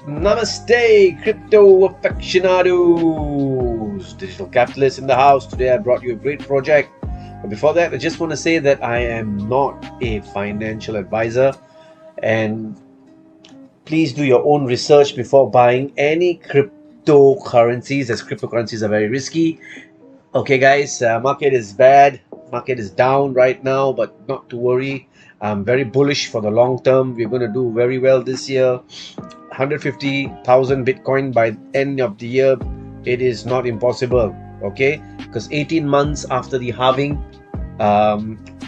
Namaste, crypto aficionados, digital capitalists in the house. Today I brought you a great project. But before that, I just want to say that I am not a financial advisor, and please do your own research before buying any cryptocurrencies, as cryptocurrencies are very risky. Okay, guys, market is bad. Market is down right now, but not to worry. I'm very bullish for the long term. We're going to do very well this year. 150,000 Bitcoin by end of the year. It is not impossible, okay? Because 18 months after the halving,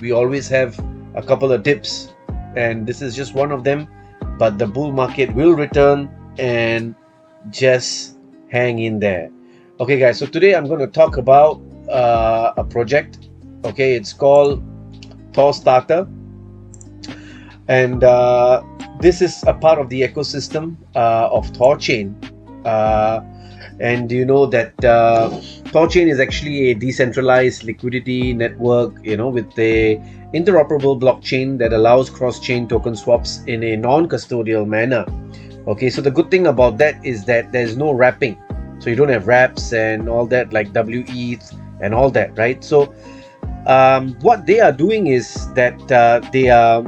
we always have a couple of dips, and this is just one of them. But the bull market will return, and just hang in there. Okay, guys, so today I'm going to talk about a project. Okay, it's called ThorStarter, and this is a part of the ecosystem of Thorchain. And you know that Thorchain is actually a decentralized liquidity network, with a interoperable blockchain that allows cross-chain token swaps in a non-custodial manner. Okay, so the good thing about that is that there's no wrapping. So you don't have wraps and all that, like WETH and all that, right? So what they are doing is that they are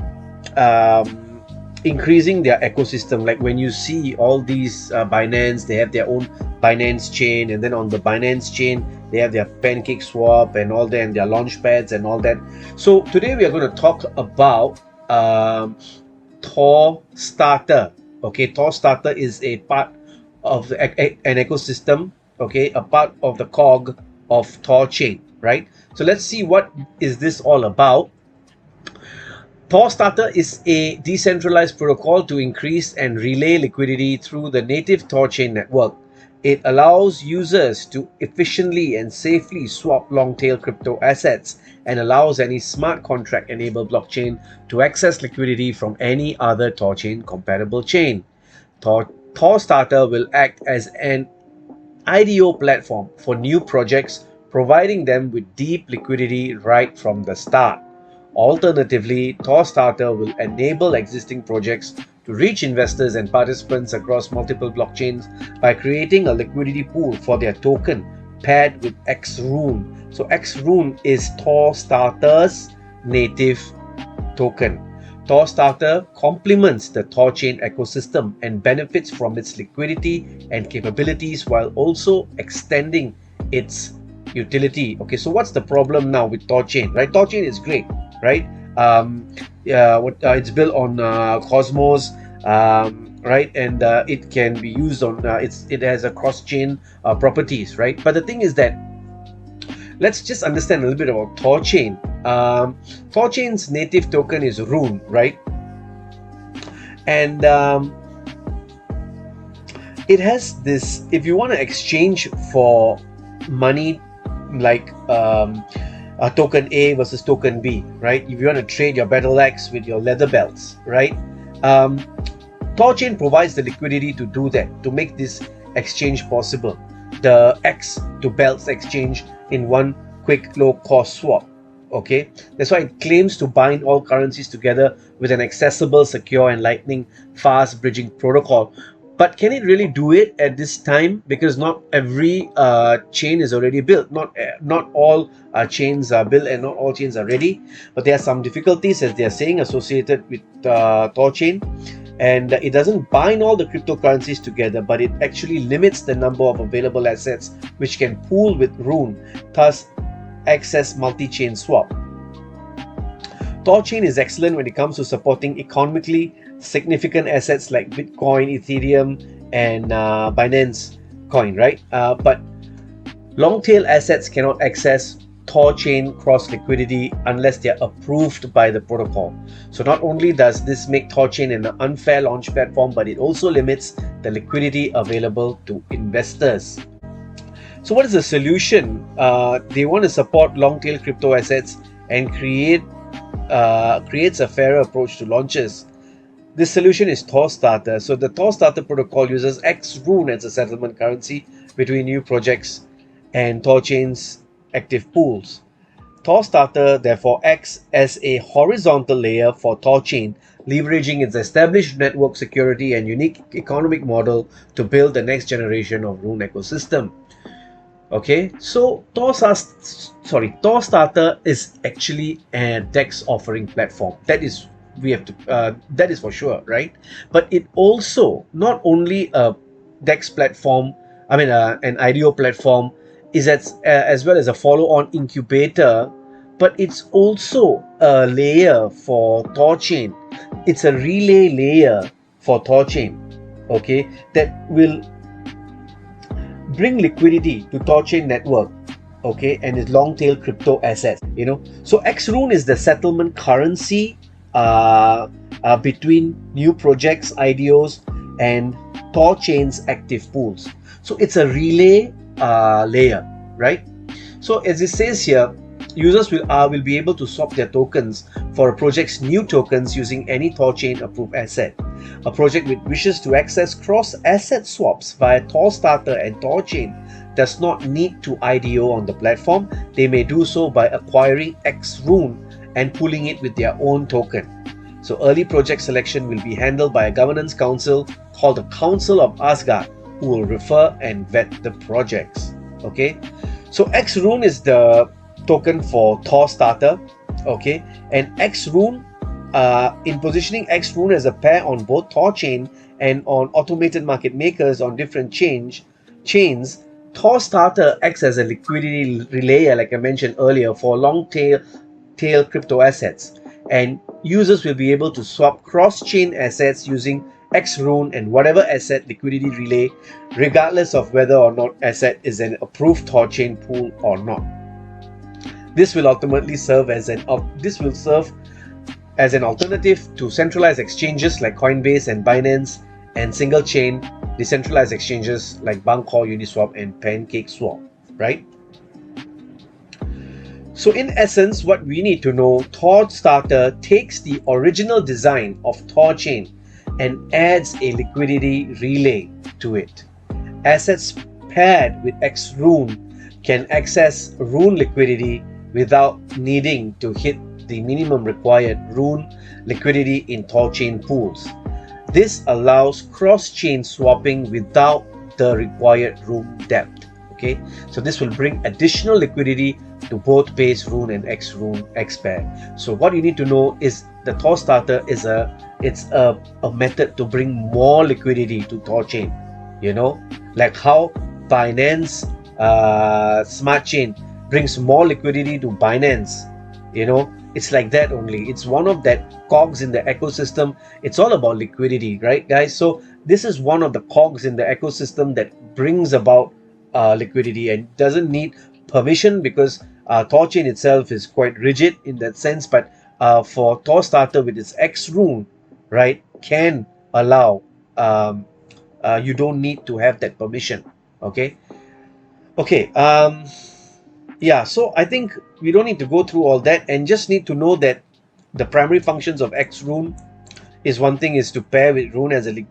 increasing their ecosystem. Like when you see all these Binance, they have their own Binance chain, and then on the Binance chain they have their Pancake Swap and all that, and their launchpads and all that. So today we are going to talk about ThorStarter. Okay, ThorStarter is a part of an ecosystem, okay, a part of the cog of Thorchain, right? So let's see what is this all about. ThorStarter is a decentralized protocol to increase and relay liquidity through the native Thorchain network. It allows users to efficiently and safely swap long-tail crypto assets, and allows any smart contract-enabled blockchain to access liquidity from any other Thorchain-compatible chain. ThorStarter will act as an IDO platform for new projects, providing them with deep liquidity right from the start. Alternatively, ThorStarter will enable existing projects to reach investors and participants across multiple blockchains by creating a liquidity pool for their token paired with xRune. So xRune is ThorStarter's native token. ThorStarter complements the Thorchain ecosystem and benefits from its liquidity and capabilities while also extending its utility. Okay, so what's the problem now with Thorchain, right? Thorchain is great, right? It's built on Cosmos, right? And it can be used on it has a cross-chain properties, right? But the thing is that let's just understand a little bit about Thorchain. Thorchain's native token is Rune, right? And it has this, if you want to exchange for money, like token A versus token B, right? If you want to trade your battle axe with your leather belts, right? Thorchain provides the liquidity to do that, to make this exchange possible. The X to belts exchange in one quick low-cost swap. Okay, that's why it claims to bind all currencies together with an accessible, secure, and lightning fast bridging protocol. But can it really do it at this time? Because not every chain is already built. Not all chains are built, and not all chains are ready. But there are some difficulties, as they are saying, associated with Thorchain. And it doesn't bind all the cryptocurrencies together, but it actually limits the number of available assets which can pool with Rune, thus access multi-chain swap. Thorchain is excellent when it comes to supporting economically significant assets like Bitcoin, Ethereum, and Binance Coin, right? But long-tail assets cannot access Thorchain cross liquidity unless they are approved by the protocol. So not only does this make Thorchain an unfair launch platform, but it also limits the liquidity available to investors. So what is the solution? They want to support long-tail crypto assets and creates a fairer approach to launches. This solution is ThorStarter. So the ThorStarter protocol uses xRune as a settlement currency between new projects and Thorchain's active pools. ThorStarter therefore acts as a horizontal layer for Thorchain leveraging its established network security and unique economic model to build the next generation of Rune ecosystem. Okay, so ThorStarter is actually a DEX offering platform. That is that is for sure, right? But it also not only a DEX platform, an IDO platform, is as well as a follow-on incubator, but it's also a layer for Thorchain. It's a relay layer for Thorchain, okay, that will bring liquidity to Thorchain network, okay, and its long tail crypto assets, So xRune is the settlement currency between new projects, IDOs, and Thorchain's active pools. So it's a relay layer, right? So as it says here, users will be able to swap their tokens for a project's new tokens using any Thorchain approved asset. A project which wishes to access cross-asset swaps via ThorStarter and Thorchain does not need to IDO on the platform. They may do so by acquiring xRune and pooling it with their own token. So early project selection will be handled by a governance council called the Council of Asgard, who will refer and vet the projects. Okay, so xRune is the token for ThorStarter, okay, and xRune, in positioning xRune as a pair on both Thorchain and on automated market makers on different chains, ThorStarter acts as a liquidity relayer, like I mentioned earlier, for long tail crypto assets, and users will be able to swap cross-chain assets using xRune and whatever asset liquidity relay, regardless of whether or not asset is an approved Thorchain pool or not. This will ultimately serve as an alternative to centralized exchanges like Coinbase and Binance, and single chain decentralized exchanges like Bancor, Uniswap, and PancakeSwap, right? So in essence, what we need to know, ThorStarter takes the original design of Thorchain and adds a liquidity relay to it. Assets paired with xRune can access Rune liquidity without needing to hit the minimum required Rune liquidity in Thorchain pools. This allows cross-chain swapping without the required Rune depth. Okay, so this will bring additional liquidity to both base Rune and xRune X-pair. So what you need to know is the ThorStarter is a method to bring more liquidity to Thorchain. Like how Binance Smart Chain brings more liquidity to Binance. It's like that only. It's one of that cogs in the ecosystem. It's all about liquidity, right, guys? So this is one of the cogs in the ecosystem that brings about liquidity and doesn't need permission, because Thorchain itself is quite rigid in that sense. But for ThorStarter with its xRune, right, can allow, you don't need to have that permission. Okay. Yeah, so I think we don't need to go through all that, and just need to know that the primary functions of xRune is, one thing is to pair with Rune as a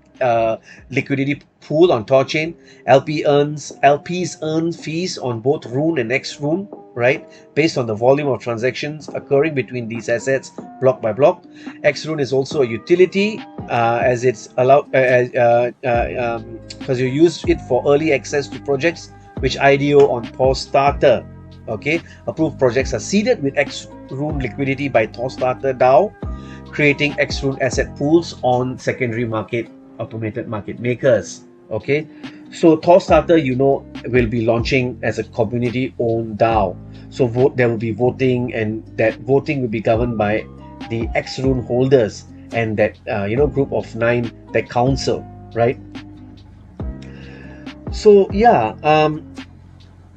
liquidity pool on Thorchain. LPs earn fees on both Rune and xRune, right, based on the volume of transactions occurring between these assets block by block. xRune is also a utility, as it's allowed because you use it for early access to projects which IDO on ThorStarter. Okay, approved projects are seeded with xRune liquidity by ThorStarter DAO, creating xRune asset pools on secondary market automated market makers. Okay, so ThorStarter, will be launching as a community-owned DAO. So there will be voting, and that voting will be governed by the xRune holders and that group of 9, that council, right? So yeah,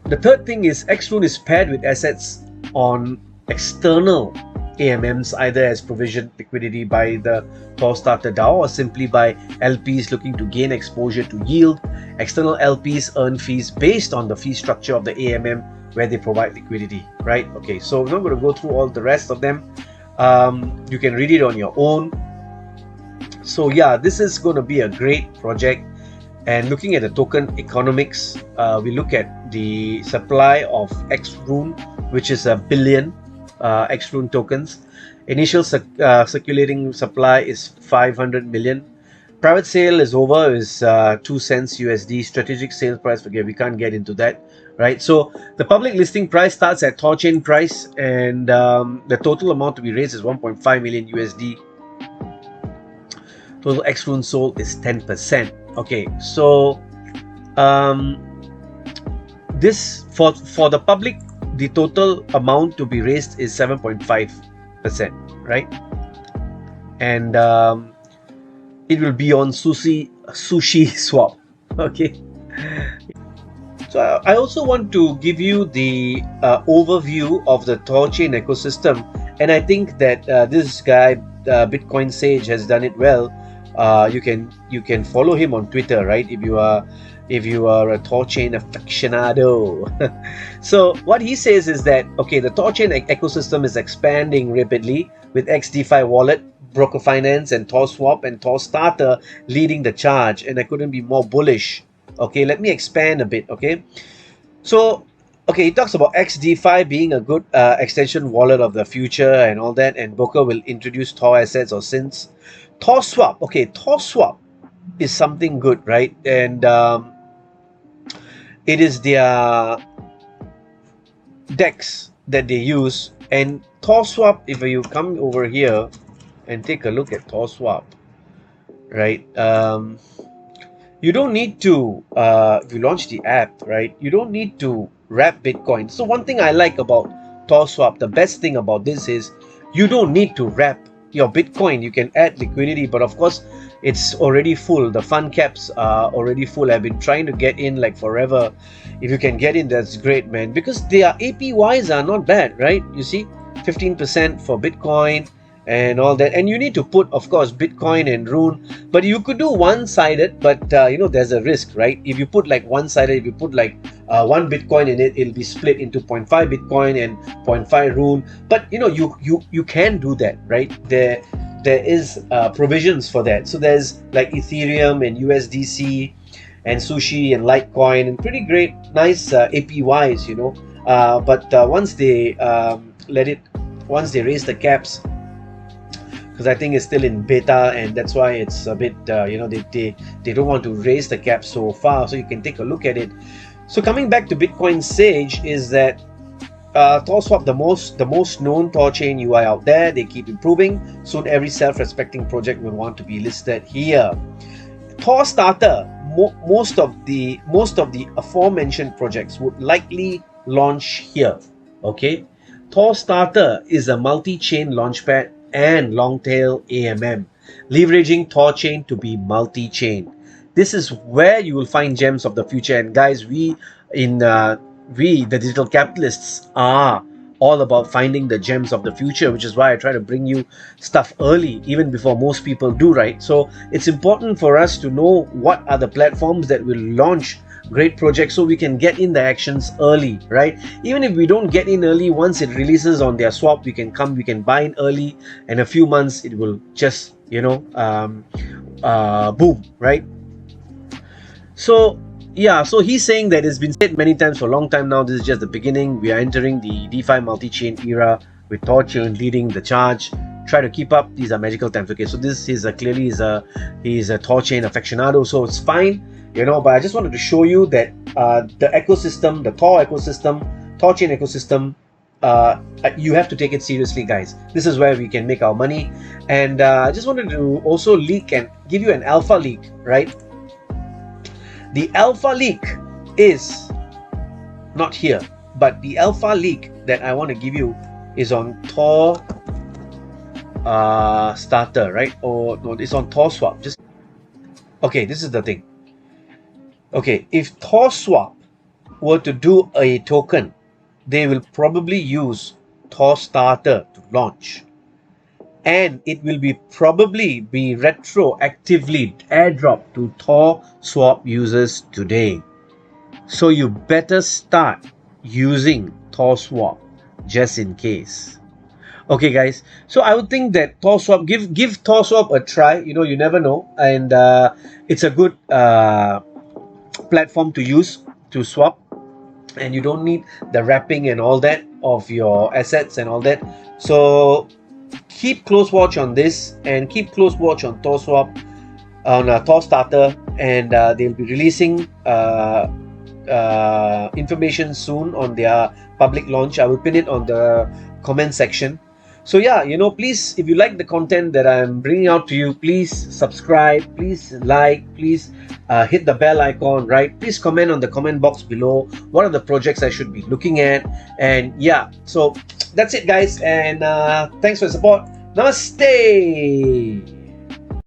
the third thing is xRune is paired with assets on external AMMs, either as provisioned liquidity by the ThorStarter DAO or simply by LPs looking to gain exposure to yield. External LPs earn fees based on the fee structure of the AMM where they provide liquidity, right? Okay, so we're not going to go through all the rest of them. You can read it on your own. So yeah, this is going to be a great project. And looking at the token economics, we look at the supply of xRune, which is 1 billion xRune tokens, Initial circulating supply is 500 million. Private sale is over, is 2 cents USD. Strategic sales price, forget, we can't get into that, right? So the public listing price starts at Thorchain price, and the total amount to be raised is 1.5 million USD. Total xRune sold is 10%. Okay, so this for the public, the total amount to be raised is 7.5%, right? And it will be on sushi swap. Okay. So I also want to give you the overview of the Thorchain ecosystem, and I think that this guy Bitcoin Sage has done it well. You can follow him on Twitter, right? If you are a Thorchain aficionado. So what he says is that, okay, the Thorchain ecosystem is expanding rapidly with XDeFi wallet, broker finance, and ThorSwap and ThorStarter leading the charge, and I couldn't be more bullish. Okay, let me expand a bit. Okay, so okay, he talks about xDeFi being a good extension wallet of the future and all that, and broker will introduce Thor assets or synths. ThorSwap, okay, ThorSwap is something good, right? And it is their DEX that they use. And ThorSwap, if you come over here and take a look at ThorSwap, right? You don't need to, if you launch the app, right, you don't need to wrap Bitcoin. So one thing I like about ThorSwap, the best thing about this is you don't need to wrap your Bitcoin. You can add liquidity, but of course it's already full. The fund caps are already full. I've been trying to get in like forever. If you can get in, that's great, man, because their APYs are not bad, right? You see, 15% for Bitcoin and all that, and you need to put, of course, Bitcoin and Rune, but you could do one-sided, but you know, there's a risk, right? If you put like one-sided, if you put like 1 Bitcoin in it, it'll be split into 0.5 Bitcoin and 0.5 Rune. But you know, you can do that, right? There is provisions for that. So there's like Ethereum and USDC and Sushi and Litecoin and pretty great, nice APYs, you know. But once they once they raise the caps, because I think it's still in beta, and that's why it's a bit you know, they don't want to raise the cap so far. So you can take a look at it. So coming back to Bitcoin Sage, is that ThorSwap, the most known Thorchain UI out there. They keep improving. Soon every self-respecting project will want to be listed here. ThorStarter, most of the aforementioned projects would likely launch here. Okay, ThorStarter is a multi-chain launchpad and long-tail AMM, leveraging Thorchain to be multi-chain. This is where you will find gems of the future. And guys, we, the digital capitalists, are all about finding the gems of the future, which is why I try to bring you stuff early, even before most people do, right? So it's important for us to know what are the platforms that will launch great projects, so we can get in the actions early, right? Even if we don't get in early, once it releases on their swap, we can buy in early, and a few months it will just, you know, boom, right? So yeah, so he's saying that it's been said many times for a long time now, this is just the beginning. We are entering the DeFi multi-chain era with Thorchain leading the charge. Try to keep up. These are magical times. Okay, so this is clearly he's a Thorchain aficionado, so it's fine, you know. But I just wanted to show you that the ecosystem, the Thor ecosystem, Thorchain ecosystem, you have to take it seriously, guys. This is where we can make our money. And I just wanted to also leak and give you an alpha leak, right? The alpha leak is not here, but the alpha leak that I want to give you is on ThorStarter, right? Or no, it's on ThorSwap. Just okay, this is the thing. Okay, if ThorSwap were to do a token, they will probably use ThorStarter to launch, and it will probably be retroactively airdropped to ThorSwap users today. So you better start using ThorSwap just in case. Okay, guys. So I would think that ThorSwap, give ThorSwap a try. You know, you never know, and it's a good platform to use to swap, and you don't need the wrapping and all that of your assets and all that. So keep close watch on this, and keep close watch on ThorSwap, on ThorStarter, and they'll be releasing information soon on their public launch. I will pin it on the comment section. So yeah, please, if you like the content that I'm bringing out to you, please subscribe, please like, please hit the bell icon, right? Please comment on the comment box below. What are the projects I should be looking at? And yeah, so that's it, guys. And thanks for the support. Namaste.